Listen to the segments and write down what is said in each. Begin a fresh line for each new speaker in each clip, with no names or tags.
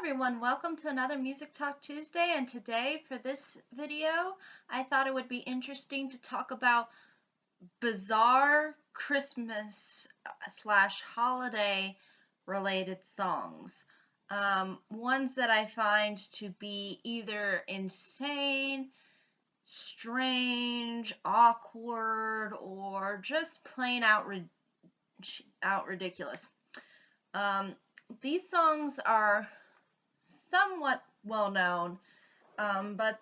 everyone, welcome to another Music Talk Tuesday, and today for this video I thought it would be interesting to talk about bizarre Christmas slash holiday related songs. Ones that I find to be either insane, strange, awkward, or just plain out ridiculous. These songs are somewhat well known, but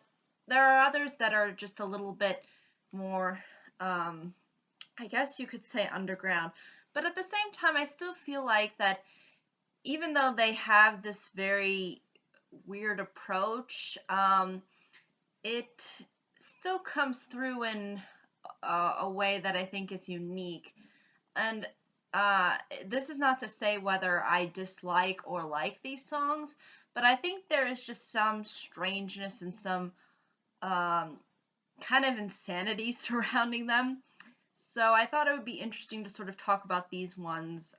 there are others that are just a little bit more, I guess you could say, underground. But at the same time, I still feel like that even though they have this very weird approach, it still comes through in a way that I think is unique. And this is not to say whether I dislike or like these songs, but I think there is just some strangeness and some kind of insanity surrounding them. So I thought it would be interesting to sort of talk about these ones,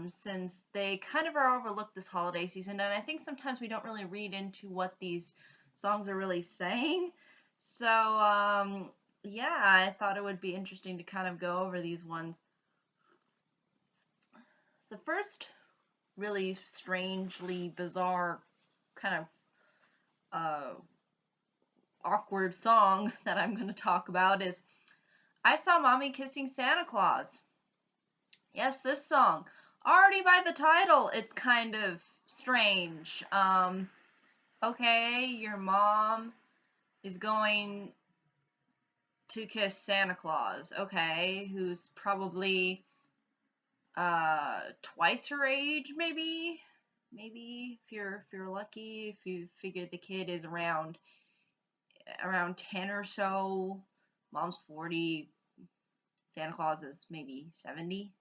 since they kind of are overlooked this holiday season, and I think sometimes we don't really read into what these songs are really saying. So yeah, I thought it would be interesting to kind of go over these ones. The first really strangely bizarre kind of awkward song that I'm going to talk about is I Saw Mommy Kissing Santa Claus. Yes, this song. Already by the title, it's kind of strange. Okay, your mom is going to kiss Santa Claus. Okay, who's probably twice her age, maybe if you're lucky, if you figure the kid is around 10 or so. Mom's 40, Santa Claus is maybe 70.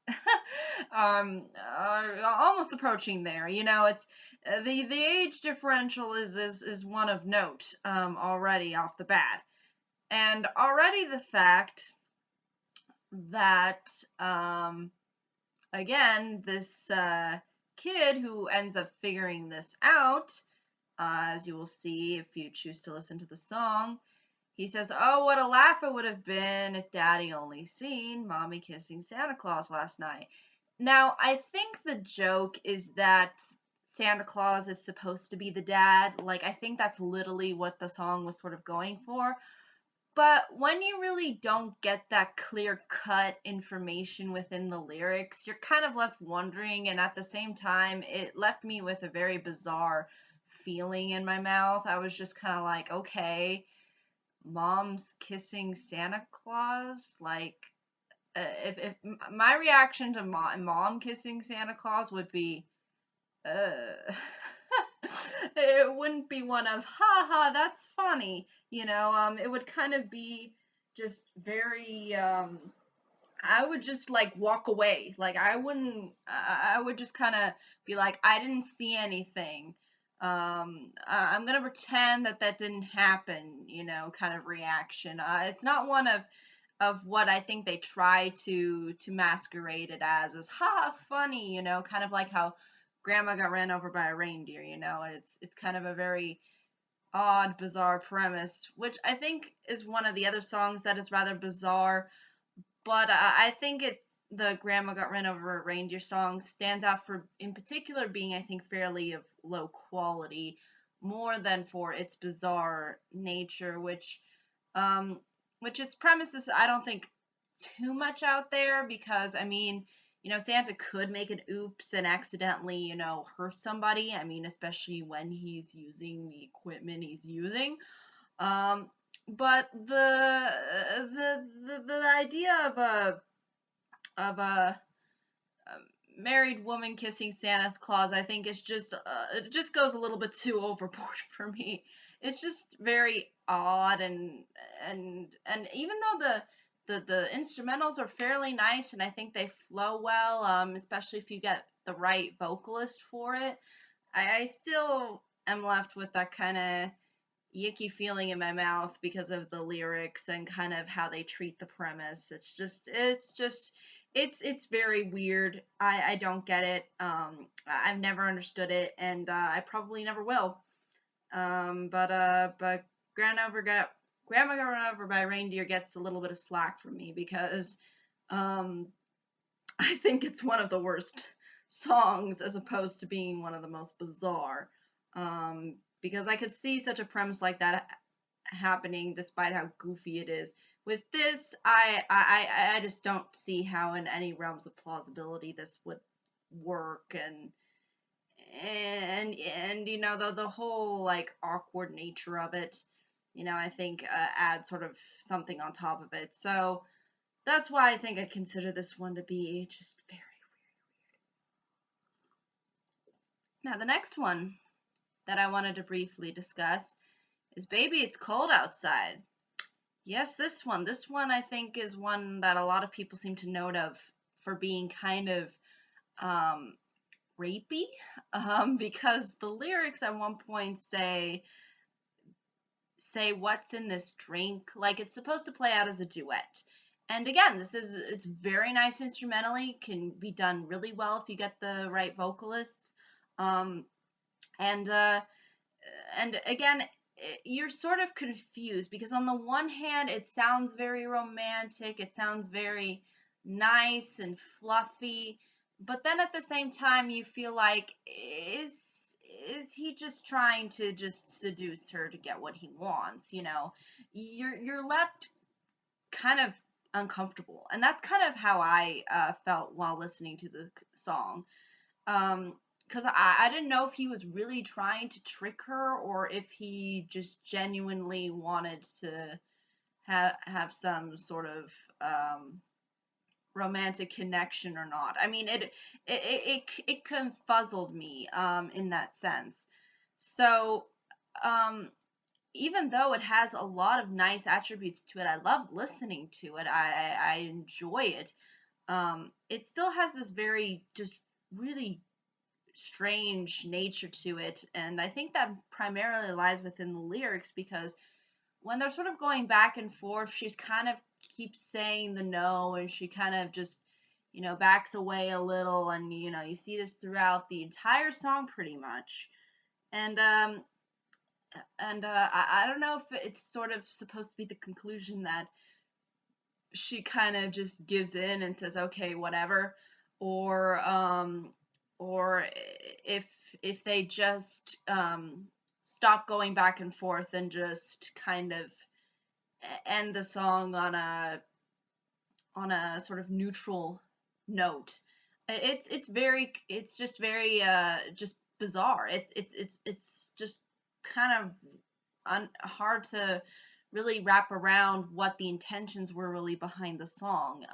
Almost approaching there. You know, it's the age differential is one of note, already off the bat. And already the fact that again, this kid who ends up figuring this out, as you will see if you choose to listen to the song, he says, "Oh, what a laugh it would have been if Daddy only seen Mommy kissing Santa Claus last night." Now, I think the joke is that Santa Claus is supposed to be the dad. Like, I think that's literally what the song was sort of going for. But when you really don't get that clear-cut information within the lyrics, you're kind of left wondering, and at the same time, it left me with a very bizarre feeling in my mouth. I was just kind of like, okay, Mom's kissing Santa Claus? Like, if my reaction to mom kissing Santa Claus would be, it wouldn't be one of, ha ha, that's funny, it would kind of be just very, I would just like walk away. Like I wouldn't, I would just kind of be like, I didn't see anything. I'm gonna pretend that didn't happen, kind of reaction. It's not one of what I think they try to masquerade it as ha funny, kind of like how grandma got ran over by a reindeer, it's kind of a very odd, bizarre premise, which I think is one of the other songs that is rather bizarre, but I think the grandma got ran over a reindeer song stands out for, in particular, being, I think, fairly of low quality, more than for its bizarre nature, which its premises I don't think too much out there, because I mean, Santa could make an oops and accidentally, hurt somebody. I mean, especially when he's using the equipment he's using. But the idea of a married woman kissing Santa Claus, I think, is just it just goes a little bit too overboard for me. It's just very odd, and even though the instrumentals are fairly nice and I think they flow well, especially if you get the right vocalist for it, I still am left with that kind of yicky feeling in my mouth because of the lyrics and kind of how they treat the premise. It's just it's very weird. I don't get it. I've never understood it, and I probably never will. But Grandma Got Run Over by a Reindeer gets a little bit of slack from me because um I think it's one of the worst songs as opposed to being one of the most bizarre. Because I could see such a premise like that happening despite how goofy it is. With this, I just don't see how in any realms of plausibility this would work, and you know the whole like awkward nature of it, you know, I think adds sort of something on top of it. So that's why I think I consider this one to be just very. Now the next one that I wanted to briefly discuss is Baby It's Cold Outside. Yes, this one. This one I think is one that a lot of people seem to note of for being kind of um, rapey, because the lyrics at one point say what's in this drink, like it's supposed to play out as a duet. And again, it's very nice instrumentally, can be done really well if you get the right vocalists. Um, and and again, you're sort of confused because on the one hand it sounds very romantic, it sounds very nice and fluffy, but then at the same time you feel like is he just trying to just seduce her to get what he wants, you know? You're left kind of uncomfortable, and that's kind of how I felt while listening to the song. Because I didn't know if he was really trying to trick her or if he just genuinely wanted to have some sort of romantic connection or not. I mean, it confuzzled me in that sense. So um, even though it has a lot of nice attributes to it, I love listening to it. I enjoy it. It still has this very just really strange nature to it, and I think that primarily lies within the lyrics because when they're sort of going back and forth, she's kind of keeps saying the no, and she kind of just, you know, backs away a little, and you know, you see this throughout the entire song pretty much. And I don't know if it's sort of supposed to be the conclusion that she kind of just gives in and says okay whatever, or or if if they just stop going back and forth and just kind of end the song on a sort of neutral note. It's just very just bizarre. It's just kind of hard to really wrap around what the intentions were really behind the song.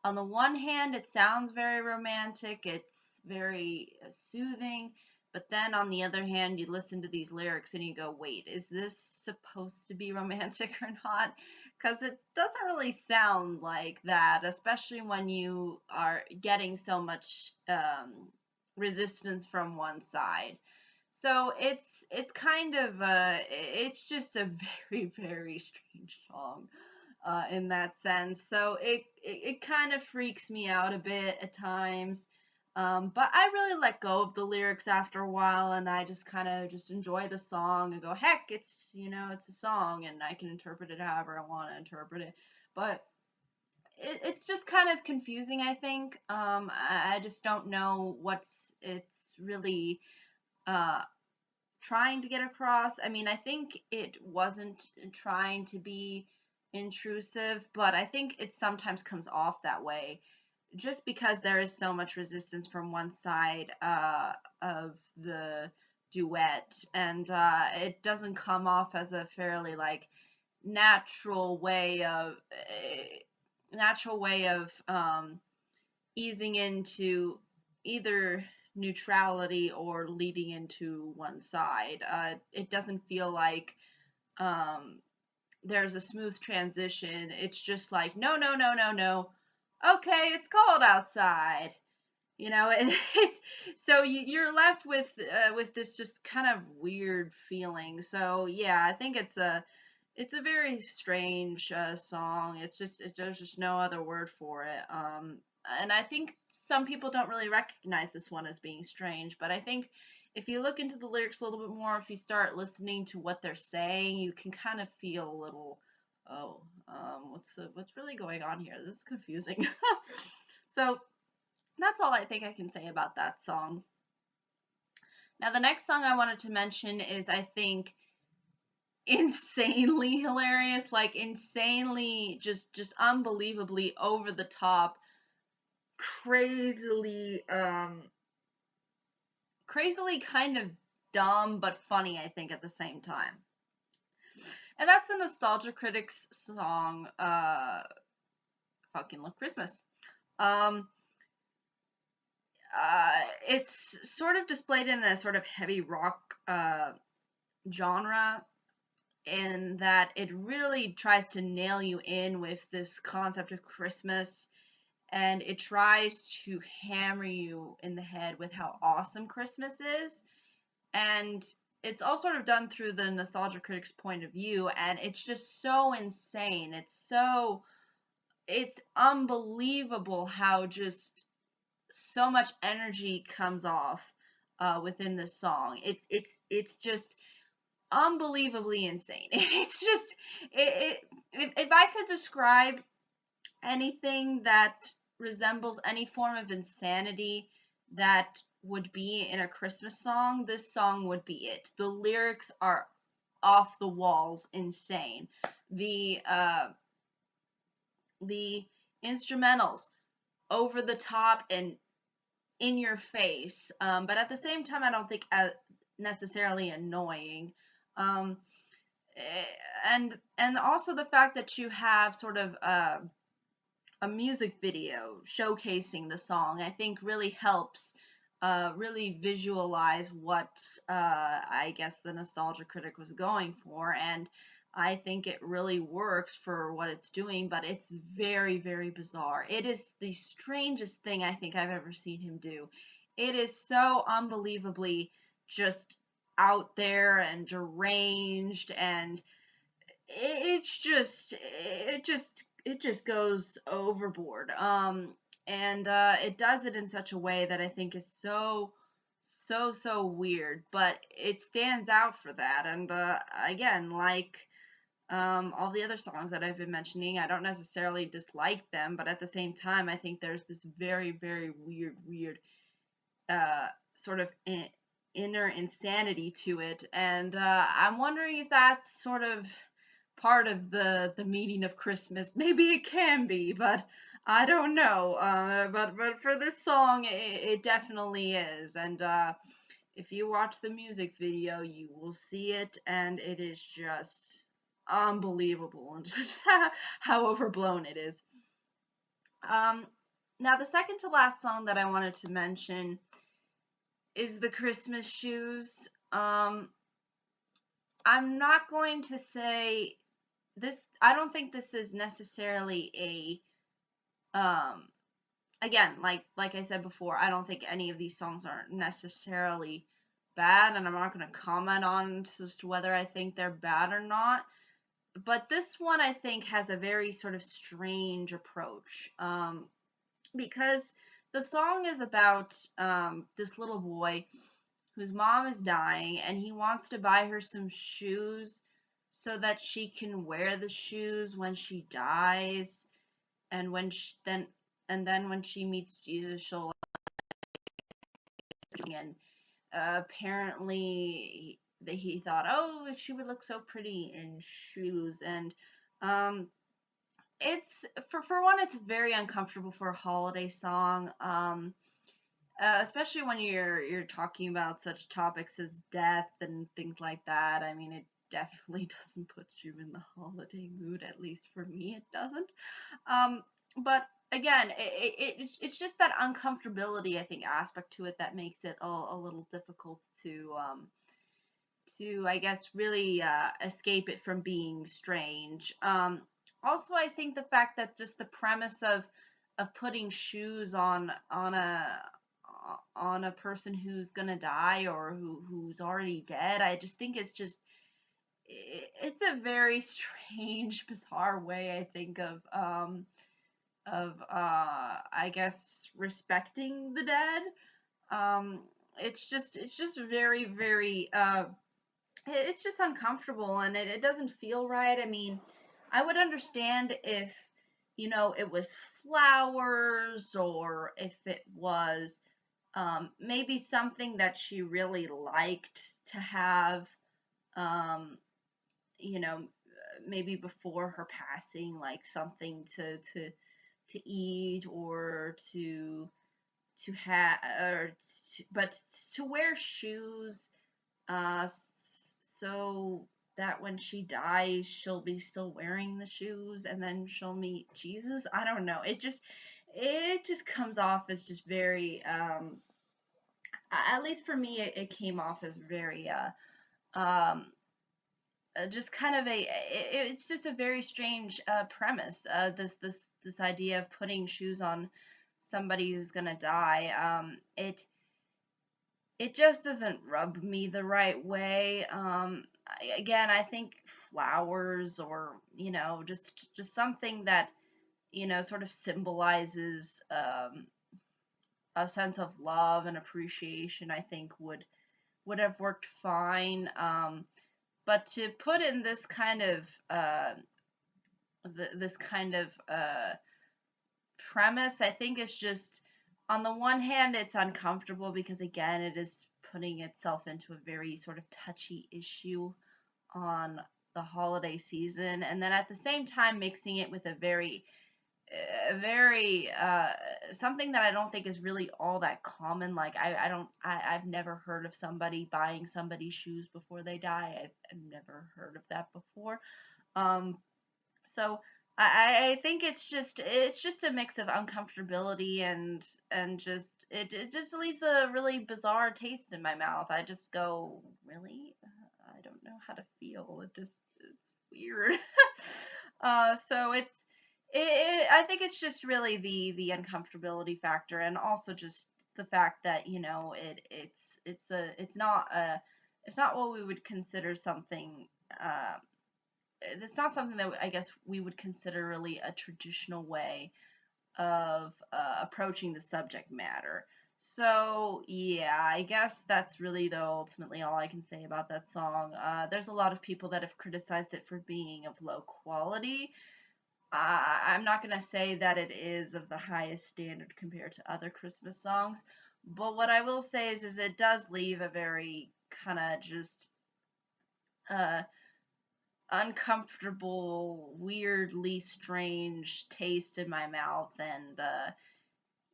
On the one hand, it sounds very romantic, it's very soothing, but then on the other hand, you listen to these lyrics and you go, wait, is this supposed to be romantic or not? Because it doesn't really sound like that, especially when you are getting so much resistance from one side. So it's kind of it's just a very strange song in that sense. So it kind of freaks me out a bit at times. But I really let go of the lyrics after a while, and I just kind of just enjoy the song and go, heck, it's, you know, it's a song, and I can interpret it however I want to interpret it. But it's just kind of confusing, I think. I just don't know what's it's really uh, trying to get across. I mean, I think it wasn't trying to be intrusive, but I think it sometimes comes off that way just because there is so much resistance from one side of the duet, and it doesn't come off as a fairly like natural way of easing into either neutrality or leading into one side. It doesn't feel like um, there's a smooth transition. It's just like, no, no, no, no, no. Okay, it's cold outside. You know, it's so you're left with this just kind of weird feeling. So yeah, I think it's a very strange song. There's just no other word for it. And I think some people don't really recognize this one as being strange, but I think if you look into the lyrics a little bit more, if you start listening to what they're saying, you can kind of feel a little, oh, what's really going on here? This is confusing. So that's all I think I can say about that song. Now, the next song I wanted to mention is, I think, insanely hilarious, like insanely, just unbelievably over the top, crazily, crazily kind of dumb but funny, I think, at the same time. And that's the Nostalgia Critics song, Fucking Love Christmas. Um, it's sort of displayed in a sort of heavy rock genre, in that it really tries to nail you in with this concept of Christmas, and it tries to hammer you in the head with how awesome Christmas is. And it's all sort of done through the nostalgia critic's point of view, and it's just so insane. It's unbelievable how just so much energy comes off within this song. It's just unbelievably insane. It's just if I could describe anything that resembles any form of insanity that would be in a Christmas song, this song would be it. The lyrics are off the walls insane. The instrumentals over the top and in your face, but at the same time, I don't think necessarily annoying. Um, and also the fact that you have sort of a music video showcasing the song, I think really helps really visualize what I guess the nostalgia critic was going for, and I think it really works for what it's doing, but it's very, very bizarre. It is the strangest thing I think I've ever seen him do. It is so unbelievably just out there and deranged, and it just goes overboard. And it does it in such a way that I think is so weird, but it stands out for that. And again, like all the other songs that I've been mentioning, I don't necessarily dislike them, but at the same time, I think there's this very, very weird sort of inner insanity to it, and I'm wondering if that's sort of part of the meaning of Christmas. Maybe it can be, but I don't know. But for this song, it definitely is, and if you watch the music video, you will see it, and it is just unbelievable, and just how overblown it is. Um, Now the second to last song that I wanted to mention is the Christmas Shoes. I'm not going to say this. I don't think this is necessarily a again, like I said before, I don't think any of these songs are necessarily bad, and I'm not going to comment on as to whether I think they're bad or not. But this one, I think, has a very sort of strange approach, because the song is about this little boy whose mom is dying, and he wants to buy her some shoes so that she can wear the shoes when she dies, and then when she meets Jesus, she'll, and apparently he thought, oh, she would look so pretty in shoes, and um, it's for one, it's very uncomfortable for a holiday song. Especially when you're talking about such topics as death and things like that. I mean, it definitely doesn't put you in the holiday mood. At least for me, it doesn't. But again, it's just that uncomfortability, I think, aspect to it that makes it a little difficult to I guess really escape it from being strange. Also, I think the fact that just the premise of putting shoes on a person who's gonna die or who's already dead, I just think it's just it's a very strange, bizarre way, I think, I guess, respecting the dead. Um, it's just very, very it's just uncomfortable, and it doesn't feel right. I mean, I would understand if, it was flowers, or if it was maybe something that she really liked to have, um, you know, maybe before her passing, like something to eat, or to have, but to wear shoes, so that when she dies, she'll be still wearing the shoes, and then she'll meet Jesus. I don't know. It just comes off as just very, at least for me, it came off as very, um, just kind of it's just a very strange premise. This idea of putting shoes on somebody who's gonna die. It just doesn't rub me the right way. Again, I think flowers, or just something that sort of symbolizes a sense of love and appreciation, I think would have worked fine. But to put in this kind of this kind of premise, I think is just, on the one hand, it's uncomfortable because, again, it is putting itself into a very sort of touchy issue on the holiday season, and then at the same time mixing it with a very something that I don't think is really all that common. Like, I've never heard of somebody buying somebody's shoes before they die. I've never heard of that before. Um, so I think it's just a mix of uncomfortability, and just it just leaves a really bizarre taste in my mouth. I just go, really? I don't know how to feel. It's weird. So I think it's just really the uncomfortability factor, and also just the fact that it's not what we would consider something. It's not something that I guess we would consider really a traditional way of approaching the subject matter. So yeah, I guess that's really, though, ultimately all I can say about that song. There's a lot of people that have criticized it for being of low quality. I'm not gonna say that it is of the highest standard compared to other Christmas songs, but what I will say is it does leave a very kind of just uh uncomfortable, weirdly strange taste in my mouth, and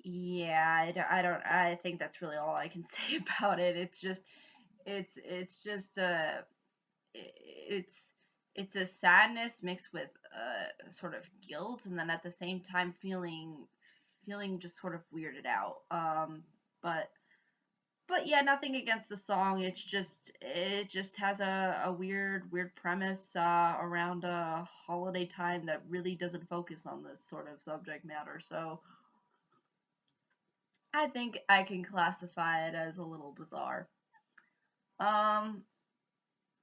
yeah, I think that's really all I can say about it. It's just it's it's a sadness mixed with sort of guilt, and then at the same time feeling just sort of weirded out. But yeah, nothing against the song. It just has a weird premise around a holiday time that really doesn't focus on this sort of subject matter. So I think I can classify it as a little bizarre. Um,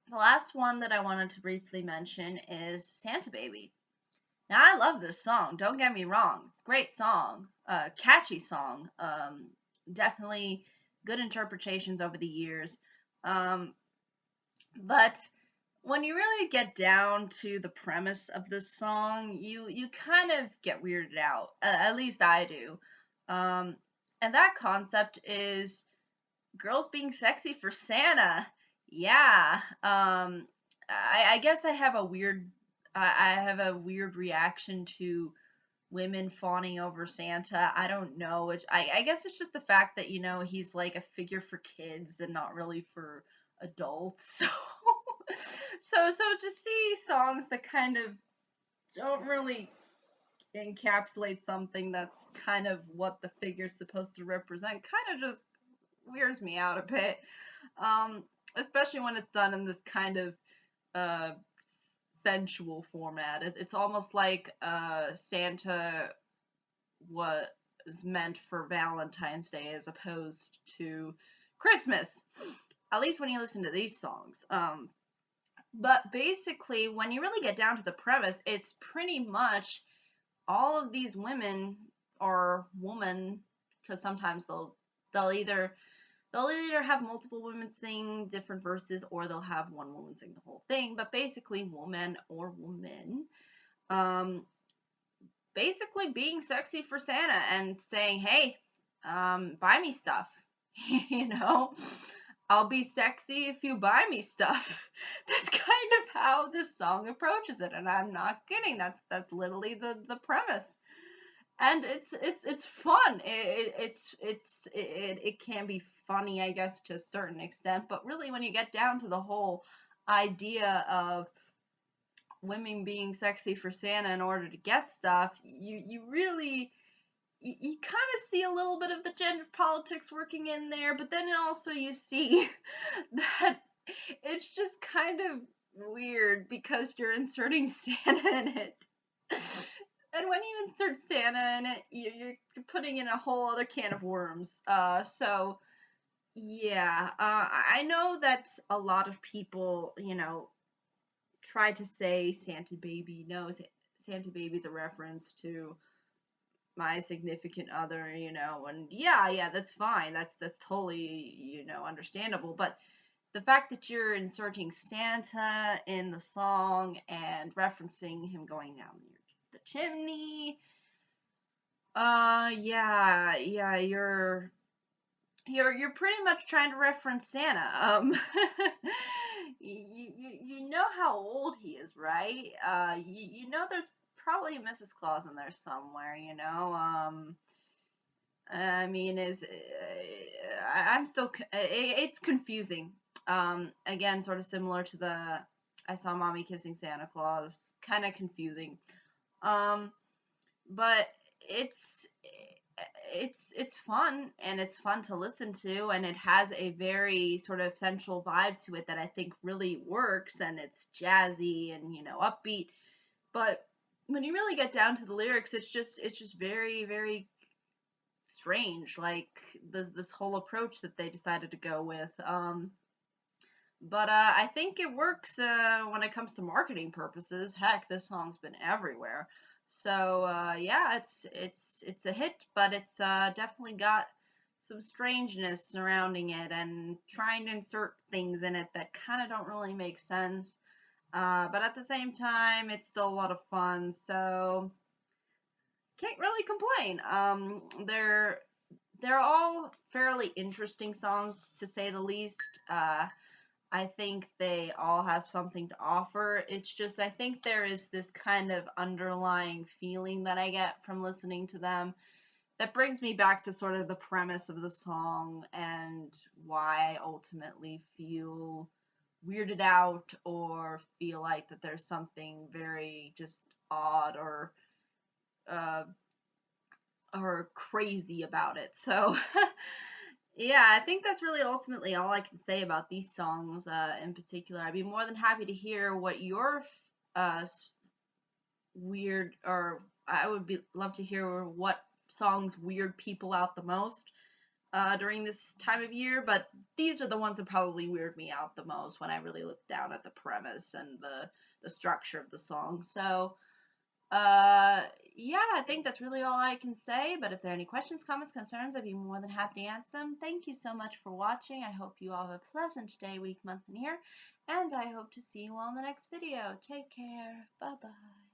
the last one that I wanted to briefly mention is Santa Baby. Now, I love this song. Don't get me wrong. It's a great song, catchy song. Definitely good interpretations over the years. Um, but when you really get down to the premise of this song, you kind of get weirded out. At least I do. Um, and that concept is girls being sexy for Santa. Yeah. I guess I have a weird reaction to women fawning over Santa. I don't know. I guess it's just the fact that he's like a figure for kids and not really for adults. So to see songs that kind of don't really encapsulate something that's kind of what the figure's supposed to represent kind of just weirds me out a bit. Um, Especially when it's done in this kind of uh, sensual format. It's almost like Santa was meant for Valentine's Day as opposed to Christmas. At least when you listen to these songs. But basically, when you really get down to the premise, it's pretty much all of these women or woman, because sometimes they'll either they'll either have multiple women sing different verses or they'll have one woman sing the whole thing. But basically, woman or women, um, basically being sexy for Santa and saying, "Hey, buy me stuff," you know. I'll be sexy if you buy me stuff. That's kind of how this song approaches it, and I'm not kidding. That's literally the premise, and it's fun. It can be funny, I guess, to a certain extent, but really, when you get down to the whole idea of women being sexy for Santa in order to get stuff, you really you kind of see a little bit of the gender politics working in there, but then also you see that it's just kind of weird because you're inserting Santa in it. And when you insert Santa in it, you're putting in a whole other can of worms. So yeah, I know that a lot of people, try to say Santa Baby. No, Santa Baby's a reference to my significant other, and yeah, that's fine. That's totally, understandable. But the fact that you're inserting Santa in the song and referencing him going down the chimney, yeah, you're pretty much trying to reference Santa. You know how old he is, right? You know there's probably a Mrs. Claus in there somewhere, I mean, I'm still, it's confusing. Again, sort of similar to the I saw mommy kissing Santa Claus, kind of confusing. Um, but it's it's fun and it's fun to listen to, and it has a very sort of sensual vibe to it that I think really works, and it's jazzy and upbeat. But when you really get down to the lyrics, it's just very very strange, like this whole approach that they decided to go with. But I think it works when it comes to marketing purposes. Heck, this song's been everywhere. So yeah, it's a hit, but it's definitely got some strangeness surrounding it and trying to insert things in it that kind of don't really make sense. But at the same time, it's still a lot of fun. So can't really complain. They're all fairly interesting songs to say the least. I think they all have something to offer. It's just, I think there is this kind of underlying feeling that I get from listening to them that brings me back to sort of the premise of the song and why I ultimately feel weirded out or feel like that there's something very just odd uh, or crazy about it. So yeah, I think that's really ultimately all I can say about these songs in particular. I'd be more than happy to hear what your uh, weird, or I would be love to hear what songs weird people out the most during this time of year. But these are the ones that probably weird me out the most when I really look down at the premise and the structure of the song. So uh, yeah, I think that's really all I can say. But if there are any questions, comments, concerns, I'd be more than happy to answer them. Thank you so much for watching. I hope you all have a pleasant day, week, month, and year. And I hope to see you all in the next video. Take care. Bye-bye.